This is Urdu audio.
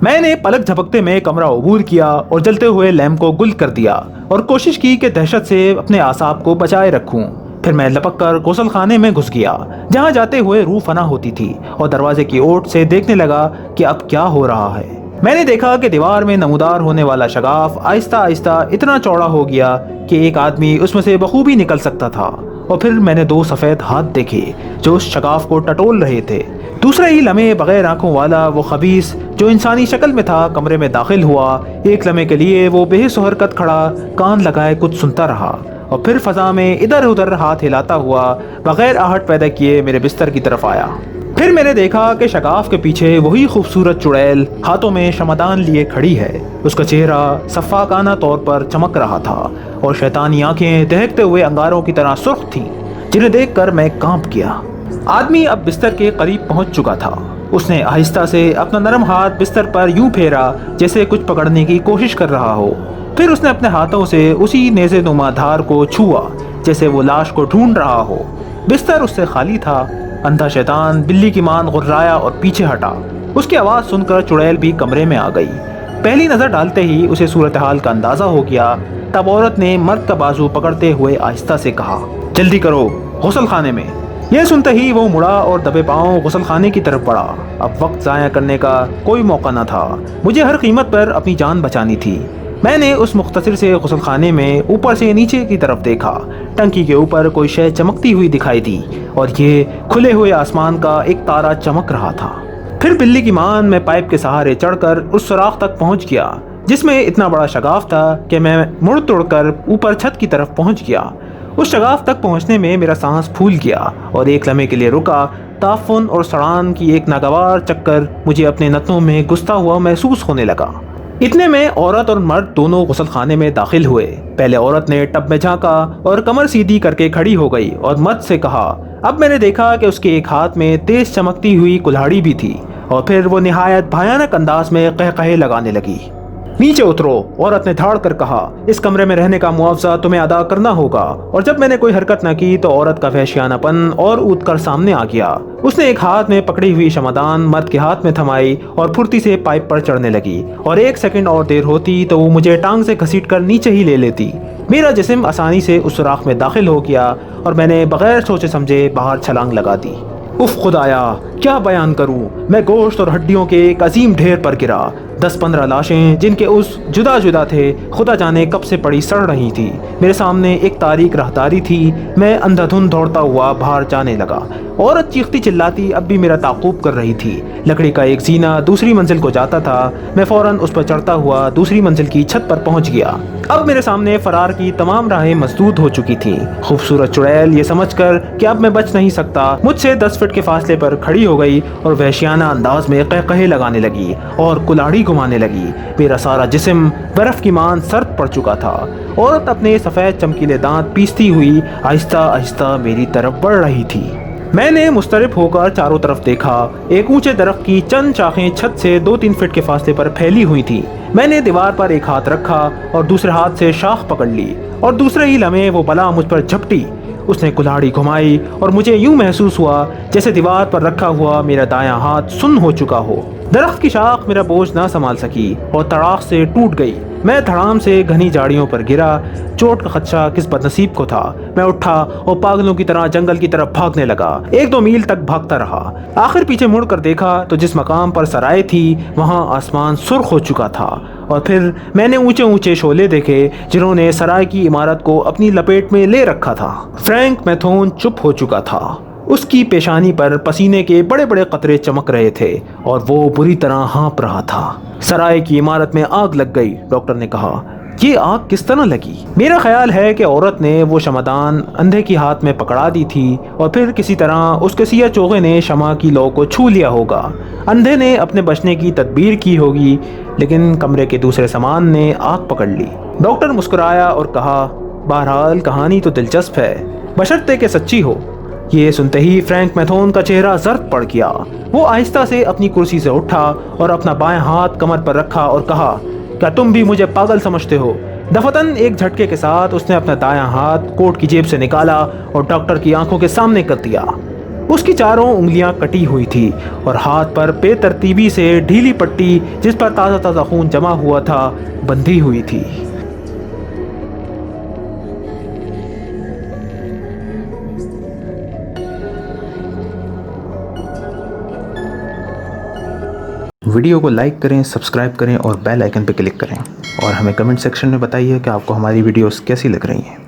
میں نے پلک جھپکتے میں کمرہ عبور کیا اور جلتے ہوئے لیمپ کو گل کر دیا اور کوشش کی کہ دہشت سے اپنے اعصاب کو بچائے رکھوں۔ پھر میں لپک کر غسل خانے میں گھس گیا جہاں جاتے ہوئے روح فنا ہوتی تھی اور دروازے کی اوٹ سے دیکھنے لگا کہ اب کیا ہو رہا ہے۔ میں نے دیکھا کہ دیوار میں نمودار ہونے والا شگاف آہستہ آہستہ اتنا چوڑا ہو گیا کہ ایک آدمی اس میں سے بخوبی نکل سکتا تھا، اور پھر میں نے 2 سفید ہاتھ دیکھے جو اس شگاف کو ٹٹول رہے تھے۔ دوسرے ہی لمحے بغیر آنکھوں والا وہ خبیث جو انسانی شکل میں تھا کمرے میں داخل ہوا۔ ایک لمحے کے لیے وہ بے حس و حرکت کھڑا کان لگائے کچھ سنتا رہا اور پھر فضا میں ادھر ادھر ہاتھ ہلاتا ہوا بغیر آہٹ پیدا کیے میرے بستر کی طرف آیا۔ پھر میں نے دیکھا کہ شگاف کے پیچھے وہی خوبصورت چڑیل ہاتھوں میں شمعدان لیے کھڑی ہے۔ اس کا چہرہ شفاقانہ طور پر چمک رہا تھا اور شیطانی آنکھیں دہکتے ہوئے انگاروں کی طرح سرخ تھیں جنہیں دیکھ کر میں کانپ گیا۔ آدمی اب بستر کے قریب پہنچ چکا تھا۔ اس نے آہستہ سے اپنا نرم ہاتھ بستر پر یوں پھیرا جیسے کچھ پکڑنے کی کوشش کر رہا ہو۔ پھر اس نے اپنے ہاتھوں سے اسی نیزے نما دھار کو چھوا جیسے وہ لاش کو ڈھونڈ رہا ہو۔ بستر اس سے خالی تھا۔ اندھا شیطان بلی کی مان غرایا اور پیچھے ہٹا۔ اس کی آواز سن کر چڑیل بھی کمرے میں آ گئی۔ پہلی نظر ڈالتے ہی اسے صورتحال کا اندازہ ہو گیا۔ تب عورت نے مرد کا بازو پکڑتے ہوئے آہستہ سے کہا، جلدی کرو، غسل خانے میں۔ یہ سنتے ہی وہ مڑا اور دبے پاؤں غسل خانے کی طرف بڑھا۔ اب وقت ضائع کرنے کا کوئی موقع نہ تھا، مجھے ہر قیمت پر اپنی جان بچانی تھی۔ میں نے اس مختصر سے غسل خانے میں اوپر سے نیچے کی طرف دیکھا۔ ٹنکی کے اوپر کوئی شے چمکتی ہوئی دکھائی دی اور یہ کھلے ہوئے آسمان کا ایک تارا چمک رہا تھا۔ پھر بلی کی مان میں پائپ کے سہارے چڑھ کر اس سوراخ تک پہنچ گیا جس میں اتنا بڑا شگاف تھا کہ میں مڑ توڑ کر اوپر چھت کی طرف پہنچ گیا۔ اس شگاف تک پہنچنے میں میرا سانس پھول گیا اور ایک لمحے کے لیے رکا۔ تعفن اور سڑان کی ایک ناگوار چکر مجھے اپنے نتنوں میں گھستا ہوا محسوس ہونے لگا۔ اتنے میں عورت اور مرد دونوں غسل خانے میں داخل ہوئے۔ پہلے عورت نے ٹب میں جھانکا اور کمر سیدھی کر کے کھڑی ہو گئی اور مرد سے کہا۔ اب میں نے دیکھا کہ اس کے ایک ہاتھ میں تیز چمکتی ہوئی کلہاڑی بھی تھی اور پھر وہ نہایت بھیانک انداز میں قہقہے لگانے لگی۔ نیچے اترو، عورت نے دھاڑ کر کہا۔ اس کمرے میں رہنے کا معاوضہ تمہیں ادا کرنا ہوگا۔ اور جب میں نے کوئی حرکت نہ کی تو عورت کا وحشیانہ پن اور اونت کر سامنے آ گیا۔ اس نے ایک ہاتھ میں پکڑی ہوئی شمعدان مرد کے ہاتھ میں تھمائی اور پھرتی سے پائپ پر چڑھنے لگی، اور 1 سیکنڈ اور دیر ہوتی تو وہ مجھے ٹانگ سے گھسیٹ کر نیچے ہی لے لیتی۔ میرا جسم آسانی سے اس سوراخ میں داخل ہو گیا اور میں نے بغیر سوچے سمجھے باہر چھلانگ لگا دی۔ اف خدایا، کیا بیان کروں، میں گوشت اور ہڈیوں کے ایک عظیم ڈھیر پر گرا۔ 10-15 لاشیں جن کے اس جدا جدا تھے خدا جانے کب سے پڑی سڑ رہی تھی۔ میرے سامنے ایک تاریک راہداری تھی۔ میں اندھا دھند دوڑتا ہوا باہر جانے لگا۔ عورت چیختی چلاتی اب بھی میرا تعاقب کر رہی تھی۔ لکڑی کا ایک زینہ دوسری منزل کو جاتا تھا۔ میں فوراً اس پر چڑھتا ہوا دوسری منزل کی چھت پر پہنچ گیا۔ اب میرے سامنے فرار کی تمام راہیں مسدود ہو چکی تھیں۔ خوبصورت چڑیل یہ سمجھ کر کہ اب میں بچ نہیں سکتا مجھ سے 10 فٹ کے فاصلے پر کھڑی ہو گئی اور وحشیانہ انداز میں قہقہے لگانے لگی اور کلاڑی گھمانے لگی۔ میرا سارا جسم برف کی مان سرد پڑ چکا تھا۔ عورت اپنے سفید چمکیلے دانت پیستی ہوئی آہستہ آہستہ میری طرف بڑھ رہی تھی۔ میں نے مضطرب ہو کر چاروں طرف دیکھا۔ ایک اونچے درخت کی چند شاخیں چھت سے 2-3 فٹ کے فاصلے پر پھیلی ہوئی تھی۔ میں نے دیوار پر ایک ہاتھ رکھا اور دوسرے ہاتھ سے شاخ پکڑ لی، اور دوسرے ہی لمحے وہ بلا مجھ پر جھپٹی۔ اس نے کلاڑی گھمائی اور مجھے یوں محسوس ہوا جیسے دیوار پر رکھا ہوا میرا دایاں ہاتھ سن ہو چکا ہو۔ درخت کی شاخ میرا بوجھ نہ سنبھال سکی اور تڑاق سے ٹوٹ گئی۔ میں دھڑام سے گھنی جھاڑیوں پر گرا۔ چوٹ کا خدشہ کس بدنصیب کو تھا۔ میں اٹھا اور پاگلوں کی طرح جنگل کی طرف بھاگنے لگا۔ 1-2 میل تک بھاگتا رہا۔ آخر پیچھے مڑ کر دیکھا تو جس مقام پر سرائے تھی وہاں آسمان سرخ ہو چکا تھا، اور پھر میں نے اونچے اونچے شعلے دیکھے جنہوں نے سرائے کی عمارت کو اپنی لپیٹ میں لے رکھا تھا۔ فرینک میتھون چپ ہو چکا تھا۔ اس کی پیشانی پر پسینے کے بڑے بڑے قطرے چمک رہے تھے اور وہ بری طرح ہانپ رہا تھا۔ سرائے کی عمارت میں آگ لگ گئی، ڈاکٹر نے کہا۔ یہ آگ کس طرح لگی؟ میرا خیال ہے کہ عورت نے وہ شمعدان اندھے کی ہاتھ میں پکڑا دی تھی اور پھر کسی طرح اس کے سیاہ چوغے نے شمع کی لو کو چھو لیا ہوگا۔ اندھے نے اپنے بچنے کی تدبیر کی ہوگی، لیکن کمرے کے دوسرے سامان نے آگ پکڑ لی۔ ڈاکٹر مسکرایا اور کہا، بہرحال کہانی تو دلچسپ ہے، بشرطے کہ سچی ہو۔ یہ سنتے ہی فرینک میتھون کا چہرہ زرد پڑ گیا۔ وہ آہستہ سے اپنی کرسی سے اٹھا اور اپنا بائیں ہاتھ کمر پر رکھا اور کہا، کیا تم بھی مجھے پاگل سمجھتے ہو؟ دفتن ایک جھٹکے کے ساتھ اس نے اپنا دایاں ہاتھ کوٹ کی جیب سے نکالا اور ڈاکٹر کی آنکھوں کے سامنے کر دیا۔ اس کی چاروں انگلیاں کٹی ہوئی تھی اور ہاتھ پر بے ترتیبی سے ڈھیلی پٹی جس پر تازہ تازہ خون جمع ہوا تھا بندھی ہوئی تھی۔ ویڈیو کو لائک کریں، سبسکرائب کریں اور بیل آئیکن پہ کلک کریں، اور ہمیں کمنٹ سیکشن میں بتائیے کہ آپ کو ہماری ویڈیوز کیسی لگ رہی ہیں۔